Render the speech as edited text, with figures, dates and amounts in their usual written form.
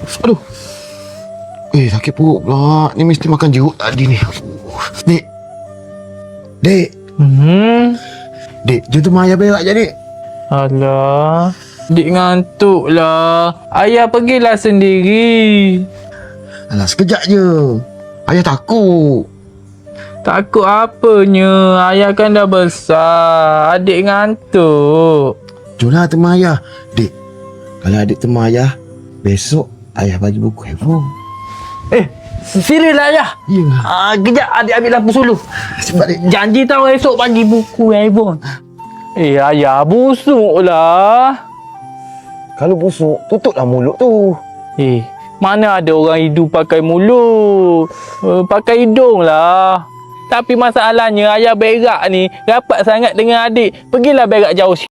Aduh. Sakit perut pula. Ni mesti makan jeruk tadi ni. Dek. Dek. Dek, jom tu Maya berak je, Dek. Alah, dik ngantuk lah. Ayah pergilah sendiri. Alah, sekejap je. Ayah takut. Takut apanya? Ayah kan dah besar. Adik ngantuk. Jomlah teman ayah. Dek, kalau adik teman ayah, besok ayah bagi buku handphone. Serius lah ayah. Ya. Kejap adik ambil lampu suluh. Cepat, Dek. Janji tahu esok bagi buku handphone. Ayah busuk lah. Kalau busuk, tutuplah mulut tu. Mana ada orang hidup pakai mulut. Pakai hidung lah. Tapi masalahnya ayah berak ni rapat sangat dengan adik. Pergilah berak jauh